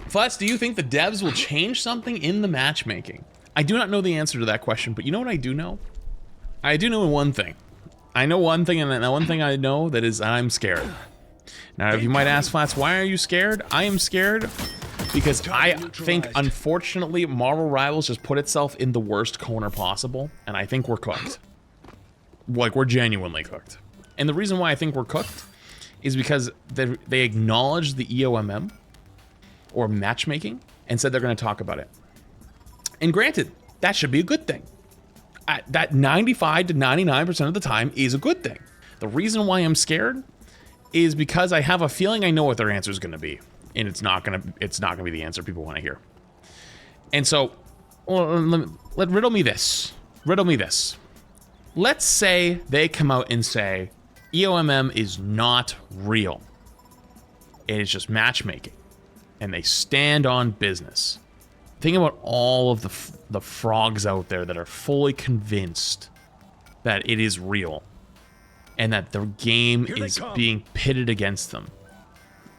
Flats, do you think the devs will change something in the matchmaking? I do not know the answer to that question, but you know what I do know? I do know one thing. I know one thing, and that one thing I know that is I'm scared. Now, if you might ask, Flats, why are you scared? I am scared because I think, unfortunately, Marvel Rivals just put itself in the worst corner possible, and I think we're cooked. Like, we're genuinely cooked. And the reason why I think we're cooked is because they acknowledged the EOMM, or matchmaking, and said they're going to talk about it. And granted, that should be a good thing. That 95 to 99% of the time is a good thing. The reason why I'm scared is because I have a feeling I know what their answer is going to be, and it's not going to be the answer people want to hear. And so, riddle me this. Riddle me this. Let's say they come out and say EOMM is not real. It is just matchmaking, and they stand on business. Think about all of the frogs out there that are fully convinced that it is real and that the game is being pitted against them.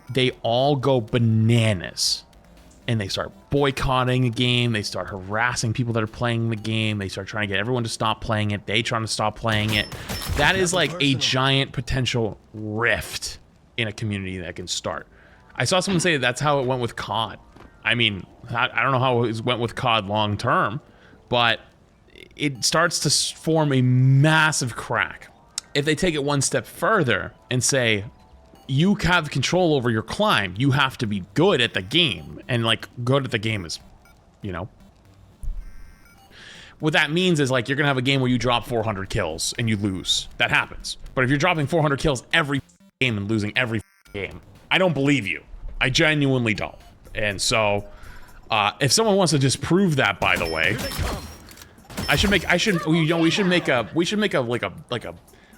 They all go bananas and they start boycotting the game. They start harassing people that are playing the game. They start trying to get everyone to stop playing it. They trying to stop playing it. That is like a giant potential rift in a community that can start. I saw someone say that's how it went with COD. I mean, I don't know how it went with COD long term, but it starts to form a massive crack. If they take it one step further and say, you have control over your climb, you have to be good at the game, and like good at the game is, you know. What that means is like you're gonna have a game where you drop 400 kills and you lose. That happens. But if you're dropping 400 kills every game and losing every game, I don't believe you. I genuinely don't. And so, if someone wants to disprove that, by the way, we should make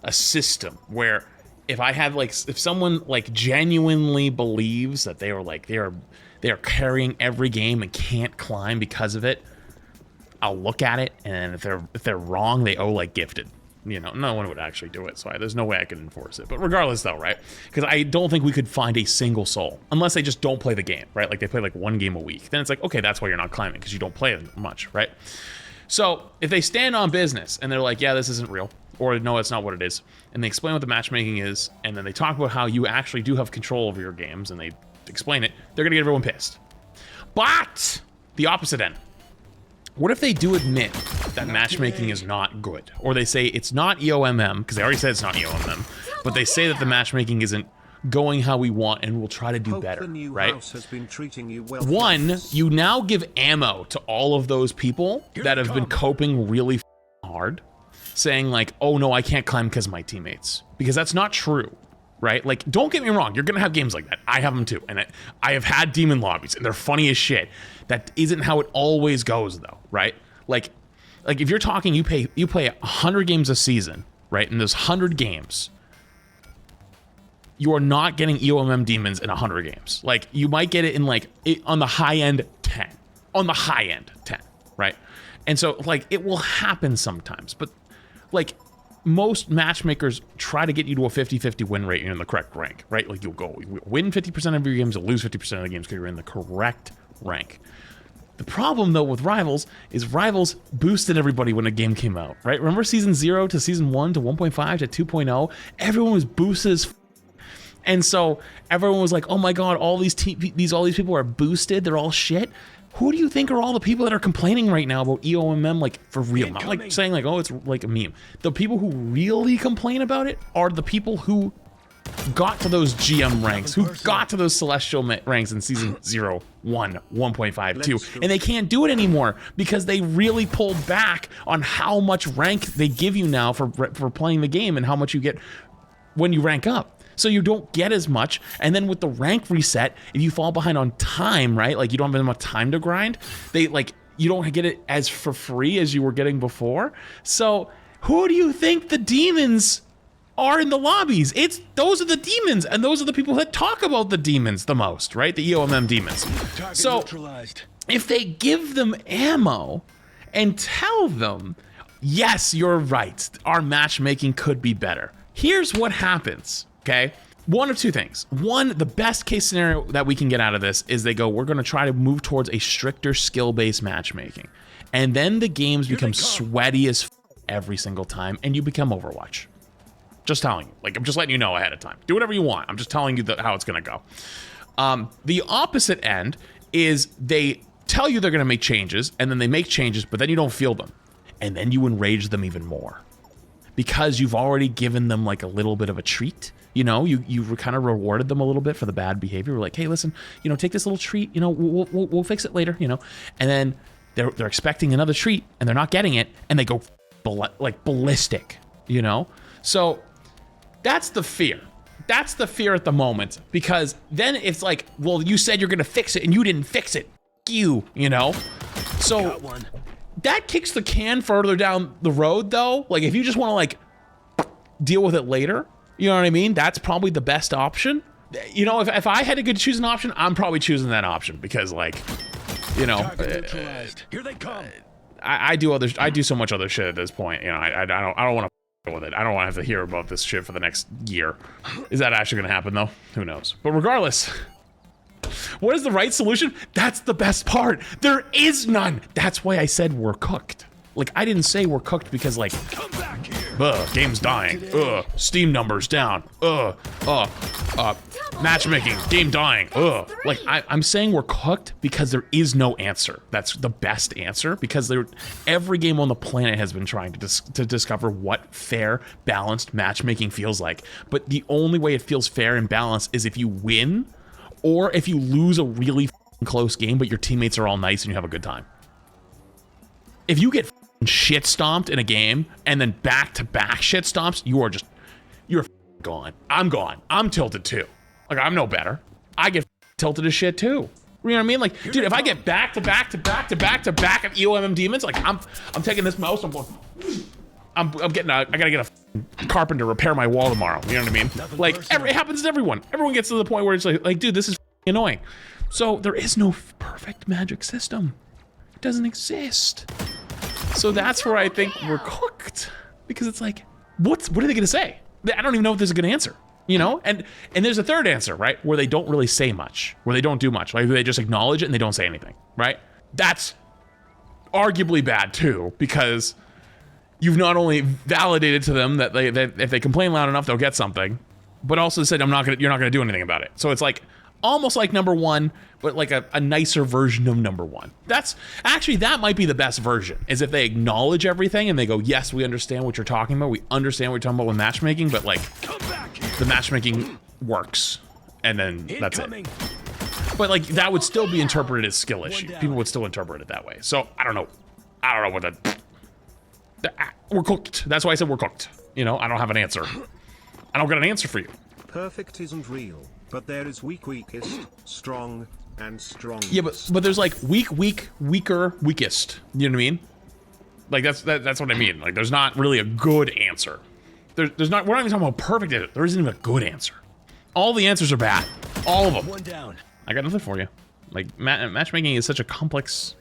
a system where if someone like genuinely believes that they are carrying every game and can't climb because of it, I'll look at it, and if they're wrong, they owe like gifted. You know, no one would actually do it, so there's no way I could enforce it. But regardless, though, right? Because I don't think we could find a single soul, unless they just don't play the game, right? Like they play like one game a week. Then it's like, okay, that's why you're not climbing, because you don't play it much, right? So if they stand on business and they're like, yeah, this isn't real, or no, it's not what it is, and they explain what the matchmaking is, and then they talk about how you actually do have control over your games, and they explain it, they're gonna get everyone pissed. But the opposite end. What if they do admit that matchmaking is not good? Or they say it's not EOMM, because they already said it's not EOMM, but they say that the matchmaking isn't going how we want and we'll try to do better, right? One, you now give ammo to all of those people that have been coping really hard, saying like, oh no, I can't climb because of my teammates. Because that's not true, right? Like, don't get me wrong, you're gonna have games like that. I have them too, and I have had demon lobbies, and they're funny as shit. That isn't how it always goes, though, right? Like if you're talking, you play 100 games a season, right? And there's 100 games. You are not getting EOMM demons in 100 games. Like, you might get it in on the high end 10. On the high end 10, right? And so like it will happen sometimes, but like most matchmakers try to get you to a 50-50 win rate in the correct rank, right? Like you'll win 50% of your games, you'll lose 50% of the games because you're in the correct rank. The problem though with Rivals is Rivals boosted everybody when a game came out, right? Remember season 0 to season 1 to 1.5 to 2.0? Everyone was boosted as and so everyone was like, oh my god, all these people are boosted, they're all shit. Who do you think are all the people that are complaining right now about EOMM, like for real? Not like saying like, oh, it's like a meme. The people who really complain about it are the people who got to those GM ranks, who got to those celestial ranks in season 0, 1, 1.5, 2, and they can't do it anymore because they really pulled back on how much rank they give you now for playing the game and how much you get when you rank up. So you don't get as much, and then with the rank reset, if you fall behind on time, right, like you don't have enough time to grind, you don't get it as for free as you were getting before. So who do you think the demons are in the lobbies? Those are the demons, and those are the people that talk about the demons the most, right? The EOMM demons. So if they give them ammo and tell them, yes, you're right, our matchmaking could be better. Here's what happens, okay? one of two things. One, the best case scenario that we can get out of this is they go, we're going to try to move towards a stricter skill-based matchmaking. And then the games become sweaty as every single time, and you become Overwatch. Just telling you. Like, I'm just letting you know ahead of time. Do whatever you want. I'm just telling you how it's going to go. The opposite end is they tell you they're going to make changes, and then they make changes, but then you don't feel them. And then you enrage them even more. Because you've already given them like a little bit of a treat. You know, you kind of rewarded them a little bit for the bad behavior. We're like, hey, listen, you know, take this little treat. You know, we'll fix it later. You know, and then they're expecting another treat and they're not getting it, and they go like ballistic. You know, so that's the fear. That's the fear at the moment, because then it's like, well, you said you're gonna fix it and you didn't fix it. You know, so that kicks the can further down the road, though. Like, if you just want to like deal with it later. You know what I mean? That's probably the best option. You know, if I had to choose an option, I'm probably choosing that option because, like, you know, here they come. I do so much other shit at this point. You know, I don't want to deal with it. I don't want to have to hear about this shit for the next year. Is that actually going to happen though? Who knows? But regardless, what is the right solution? That's the best part. There is none. That's why I said we're cooked. Like, I didn't say we're cooked because, like, game's dying. Steam numbers down. Matchmaking, game dying. Like, I'm saying we're cooked because there is no answer. That's the best answer, because every game on the planet has been trying to discover what fair, balanced matchmaking feels like. But the only way it feels fair and balanced is if you win, or if you lose a really close game, but your teammates are all nice and you have a good time. If you get shit stomped in a game and then back-to-back shit stomps, you're gone. I'm gone. I'm tilted too. Like, I'm no better. I get tilted as shit too. You know what I mean? Like, dude, if I get back-to-back of EOMM demons, like, I'm taking this mouse, I'm going, I gotta get a carpenter to repair my wall tomorrow. You know what I mean? Like, it happens to everyone. Everyone gets to the point where it's like, dude, this is annoying. So there is no perfect magic system. It doesn't exist. So that's where I think we're cooked, because it's like, what are they gonna say? I don't even know if there's a good answer, you know? And there's a third answer, right? Where they don't really say much, where they don't do much. Like, they just acknowledge it and they don't say anything, right? That's arguably bad too, because you've not only validated to them that if they complain loud enough, they'll get something, but also said, you're not gonna do anything about it. So it's like, almost like number one, but like a nicer version of number one. That might be the best version, is if they acknowledge everything and they go, yes, we understand what you're talking about. We understand what you're talking about with matchmaking, but like, the matchmaking works, and then that's it. But like, that would still be interpreted as skill issue. People would still interpret it that way. So I don't know what we're cooked. That's why I said we're cooked. You know, I don't have an answer. I don't got an answer for you. Perfect isn't real, but there is weakest, strong, and strongest. Yeah, but there's like weaker, weakest. You know what I mean? Like, that's what I mean. Like, there's not really a good answer. There's not. We're not even talking about perfect. There isn't even a good answer. All the answers are bad. All of them. One down. I got nothing for you. Like, matchmaking is such a complex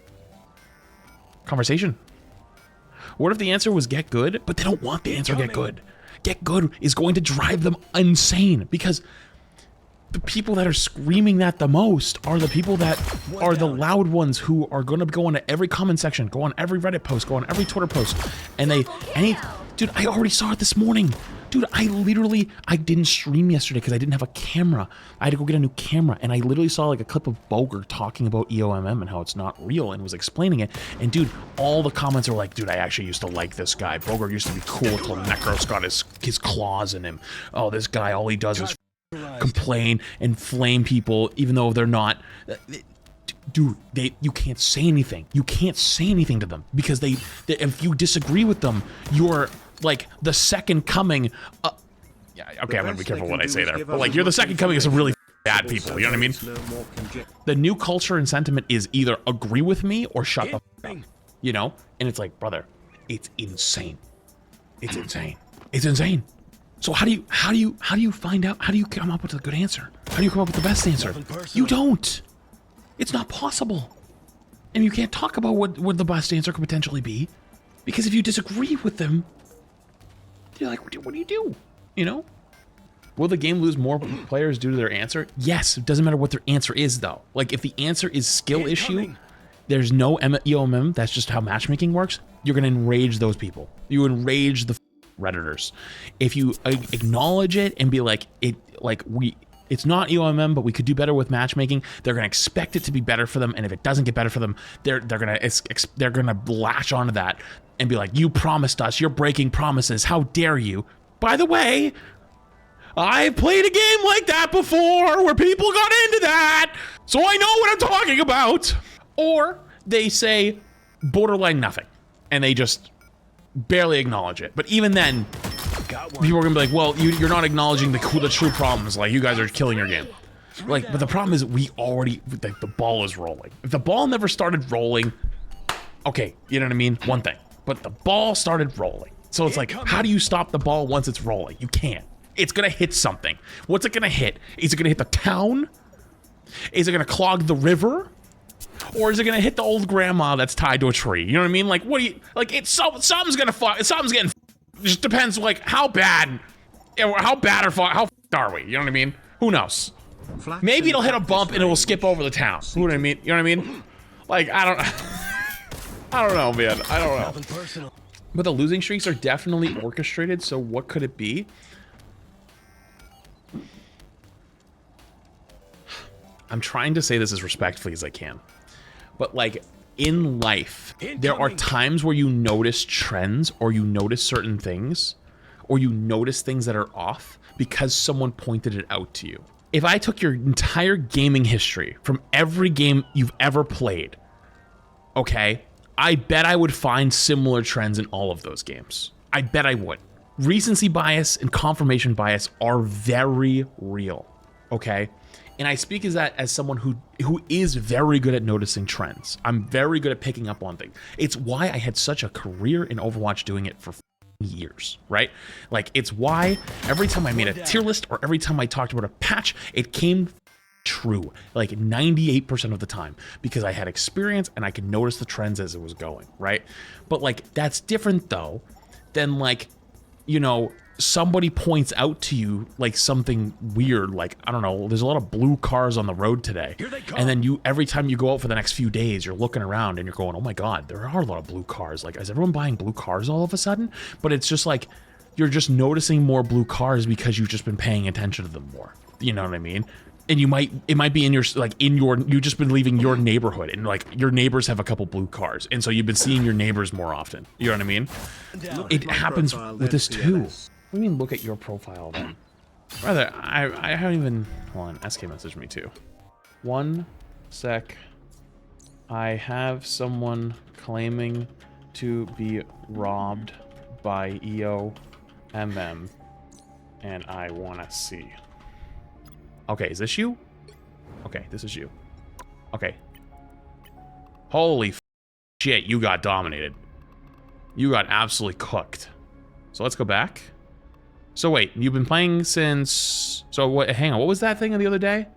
conversation. What if the answer was get good, but they don't want the answer get good? Get good is going to drive them insane, because the people that are screaming that the most are the people that are the loud ones, who are going to go into every comment section, go on every Reddit post, go on every Twitter post, and dude, I already saw it this morning. Dude, I didn't stream yesterday because I didn't have a camera. I had to go get a new camera, and I literally saw like a clip of Boger talking about EOMM and how it's not real, and was explaining it. And dude, all the comments are like, dude, I actually used to like this guy. Boger used to be cool until Necros got his claws in him. Oh, this guy, all he does is complain and flame people, even though they're not. Dude, you can't say anything. You can't say anything to them, because if you disagree with them, you're like the second coming. Yeah, okay, I'm gonna be careful what I say there. But like, you're the second coming of some really bad people. You know what I mean? The new culture and sentiment is either agree with me or shut the f up. You know? And it's like, brother, it's insane. It's insane. It's insane. So how do you find out? How do you come up with a good answer? How do you come up with the best answer? You don't. It's not possible. And you can't talk about what the best answer could potentially be, because if you disagree with them, you're like, what do you do? You know? Will the game lose more players due to their answer? Yes, it doesn't matter what their answer is though. Like if the answer is skill issue, there's no EOMM, that's just how matchmaking works. You're gonna enrage those people. You enrage the Redditors. If you acknowledge it and be like, it's not EOMM, but we could do better with matchmaking, they're gonna expect it to be better for them, and if it doesn't get better for them, they're gonna latch onto that and be like, you promised us, you're breaking promises, how dare you? By the way, I've played a game like that before where people got into that, so I know what I'm talking about. Or they say borderline nothing, and they just barely acknowledge it. But even then, people are gonna be like, well, you're not acknowledging the true problems, like you guys are killing your game. Like, but the problem is we already, like, the ball is rolling. If the ball never started rolling, okay, you know what I mean? One thing, but the ball started rolling. So it's like, how do you stop the ball once it's rolling? You can't. It's gonna hit something. What's it gonna hit? Is it gonna hit the town? Is it gonna clog the river? Or is it gonna hit the old grandma that's tied to a tree? You know what I mean? Like, what do you, like, something's gonna something's getting, it just depends, like, how bad or how are we? You know what I mean? Who knows? Maybe it'll hit a bump and it will skip over the town. You know what I mean? You know what I mean? Like, I don't know, man. I don't know. But the losing streaks are definitely orchestrated, so what could it be? I'm trying to say this as respectfully as I can. But like, in life, there are times where you notice trends, or you notice certain things, or you notice things that are off because someone pointed it out to you. If I took your entire gaming history from every game you've ever played, okay, I bet I would find similar trends in all of those games. I bet I would. Recency bias and confirmation bias are very real, okay? And I speak as someone who is very good at noticing trends. I'm very good at picking up on things. It's why I had such a career in Overwatch doing it for years, right? Like, it's why every time I made a tier list or every time I talked about a patch, it came true, like 98% of the time, because I had experience and I could notice the trends as it was going, right? But like, that's different though than, like, you know, somebody points out to you like something weird, like, I don't know, there's a lot of blue cars on the road today, and then every time you go out for the next few days, you're looking around and you're going, oh my god, there are a lot of blue cars, like, is everyone buying blue cars all of a sudden? But it's just like, you're just noticing more blue cars because you've just been paying attention to them more, you know what I mean? And it might be in your, like, you've just been leaving your neighborhood, and like your neighbors have a couple blue cars, and so you've been seeing your neighbors more often, you know what I mean? It happens with this too. What do you mean, look at your profile then? Rather, I haven't even, hold on, SK messaged me too. One sec. I have someone claiming to be robbed by EOMM, and I wanna see. Okay, is this you? Okay, this is you. Okay. Holy shit, you got dominated. You got absolutely cooked. So let's go back. So wait, you've been playing since, so what, hang on, what was that thing the other day?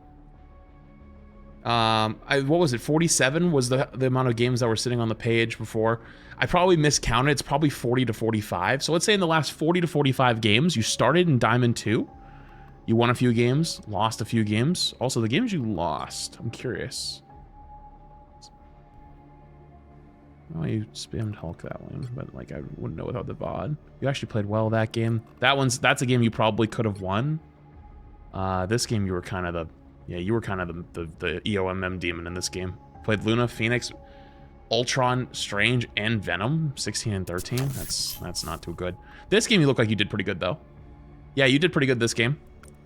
What was it, 47 was the amount of games that were sitting on the page before. I probably miscounted, it's probably 40 to 45. So let's say in the last 40 to 45 games, you started in Diamond 2. You won a few games, lost a few games. Also, the games you lost, I'm curious. Oh, you spammed Hulk that one, but like I wouldn't know without the VOD. You actually played well that game. That's a game you probably could have won. This game you were kind of the EOMM demon in this game. Played Luna, Phoenix, Ultron, Strange, and Venom, 16 and 13. That's not too good. This game you look like you did pretty good though. Yeah, you did pretty good this game.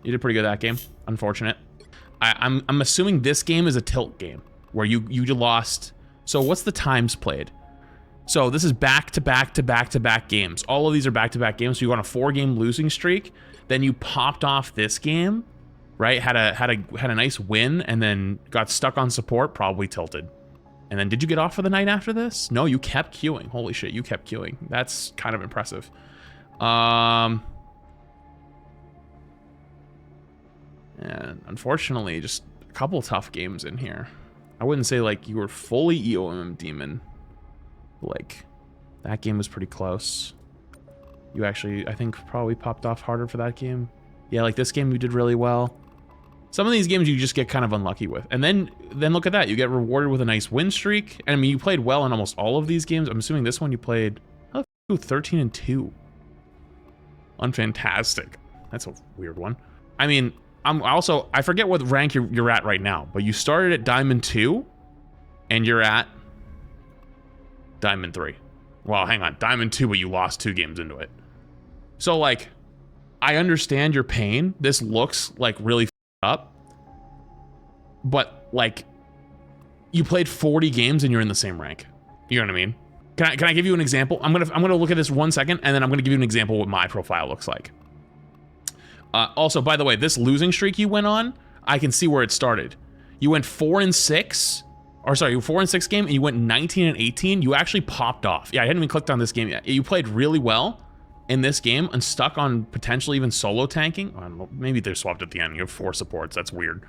You did pretty good that game. Unfortunate. I'm assuming this game is a tilt game where you lost. So what's the times played? So this is back to back to back to back games. All of these are back to back games. So you go on a 4-game losing streak. Then you popped off this game, right? Had a nice win, and then got stuck on support, probably tilted. And then did you get off for the night after this? No, you kept queuing. Holy shit, you kept queuing. That's kind of impressive. And unfortunately, just a couple tough games in here. I wouldn't say like you were fully EOM demon. Like, that game was pretty close. You actually, I think, probably popped off harder for that game. Yeah, like this game you did really well. Some of these games you just get kind of unlucky with. And then look at that. You get rewarded with a nice win streak. And I mean, you played well in almost all of these games. I'm assuming this one you played 13-2. Unfantastic. That's a weird one. I mean, I forget what rank you're at right now, but you started at Diamond 2 and you're at Diamond 3. Well, hang on. Diamond 2, but you lost 2 games into it. So like, I understand your pain. This looks like really up, but like, you played 40 games and you're in the same rank. You know what I mean? Can I give you an example? I'm gonna look at this 1 second, and then I'm gonna give you an example of what my profile looks like. Also, by the way, this losing streak you went on, I can see where it started. You went 4-6, or sorry, 4-6 game, and you went 19-18. You actually popped off. Yeah, I hadn't even clicked on this game yet. You played really well in this game and stuck on potentially even solo tanking. I don't know, maybe they swapped at the end. You have 4 supports. That's weird.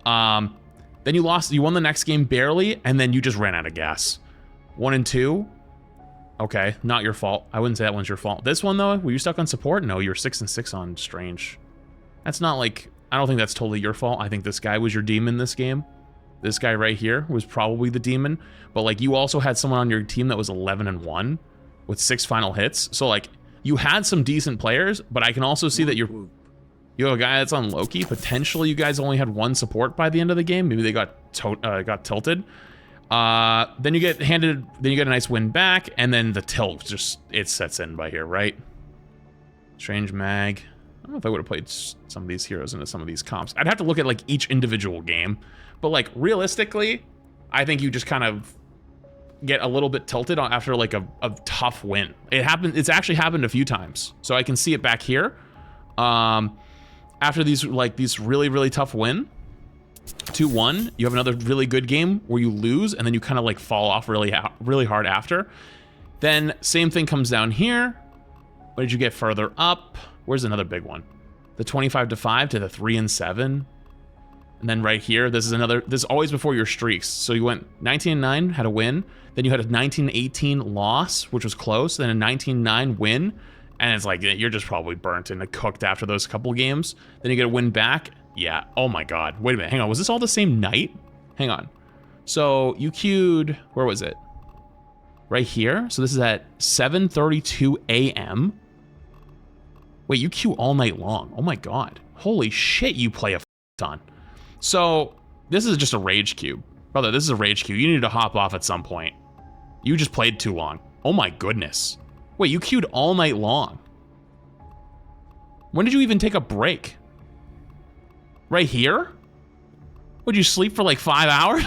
Then you lost. You won the next game barely, and then you just ran out of gas. 1-2. Okay, not your fault. I wouldn't say that one's your fault. This one though, were you stuck on support? No, you're 6-6 on strange. That's not like, I don't think that's totally your fault. I think this guy was your demon this game. This guy right here was probably the demon, but like you also had someone on your team that was 11-1 with 6 final hits. So like you had some decent players, but I can also see that you have a guy that's on Loki. Potentially you guys only had 1 support by the end of the game. Maybe they got tilted. Then you get a nice win back, and then the tilt just, it sets in by here, right? Strange mag. I don't know if I would have played some of these heroes into some of these comps. I'd have to look at like each individual game, but like realistically, I think you just kind of get a little bit tilted after like a tough win. It's actually happened a few times, so I can see it back here. After these really, really tough win, 2-1, you have another really good game where you lose, and then you kind of like fall off really hard after. Then same thing comes down here. What did you get further up? Where's another big one? The 25-5 to the 3-7. And then right here, this is always before your streaks. So you went 19-9, had a win. Then you had a 19-18 loss, which was close. Then a 19-9 win. And it's like, you're just probably burnt and cooked after those couple games. Then you get a win back. Yeah, oh my God. Wait a minute, hang on. Was this all the same night? Hang on. So you queued, where was it? Right here. So this is at 7:32 a.m. Wait, you queue all night long. Oh my God. Holy shit, you play a ton. So this is just a rage queue. Brother, this is a rage queue. You need to hop off at some point. You just played too long. Oh my goodness. Wait, you queued all night long. When did you even take a break? Right here? Would you sleep for like 5 hours?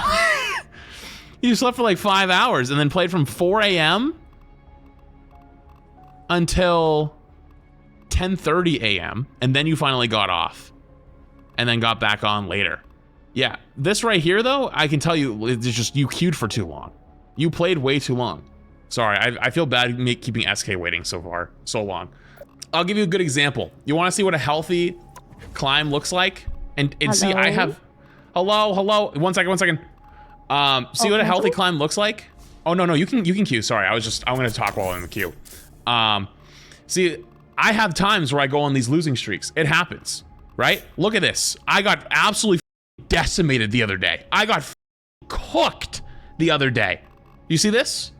You slept for like 5 hours and then played from 4 a.m. until 10:30 a.m. and then you finally got off and then got back on later. Yeah, this right here though, I can tell you, it's just you queued for too long. You played way too long. Sorry, I feel bad keeping SK waiting so long. I'll give you a good example. You want to see what a healthy climb looks like? And see, I have, hello. One second. See what a healthy climb looks like? Oh no, you can queue. Sorry, I'm gonna talk while I'm in the queue. See, I have times where I go on these losing streaks. It happens, right? Look at this. I got absolutely decimated the other day. I got cooked the other day. You see this?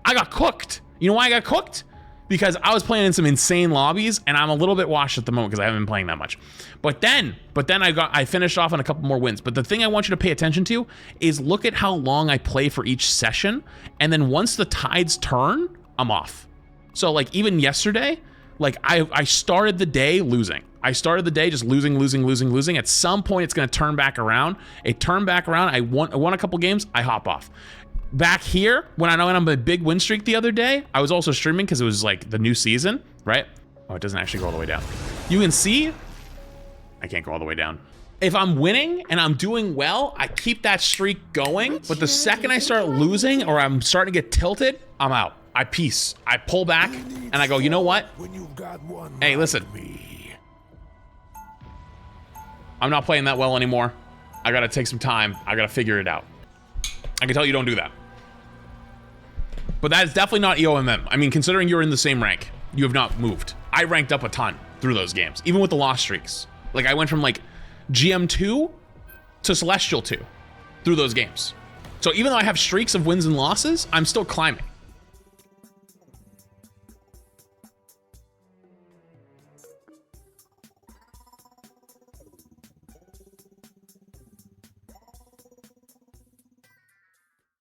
I got cooked. You know why I got cooked? Because I was playing in some insane lobbies, and I'm a little bit washed at the moment because I haven't been playing that much. But then I finished off on a couple more wins. But the thing I want you to pay attention to is look at how long I play for each session, and then once the tides turn, I'm off. So like even yesterday, like I started the day losing. I started the day just losing. At some point, it's gonna turn back around. It turned back around. I won a couple games. I hop off. Back here, when I went on a big win streak the other day, I was also streaming because it was like the new season, right? Oh, it doesn't actually go all the way down. You can see, I can't go all the way down. If I'm winning and I'm doing well, I keep that streak going. But the second I start losing or I'm starting to get tilted, I'm out. I peace. I pull back and I go, you know what? Hey, listen. I'm not playing that well anymore. I gotta take some time. I gotta figure it out. I can tell you don't do that. But that is definitely not EOMM. I mean, considering you're in the same rank, you have not moved. I ranked up a ton. through those games, even with the loss streaks. Like I went from like GM2 to Celestial 2 through those games. So even though I have streaks of wins and losses, I'm still climbing.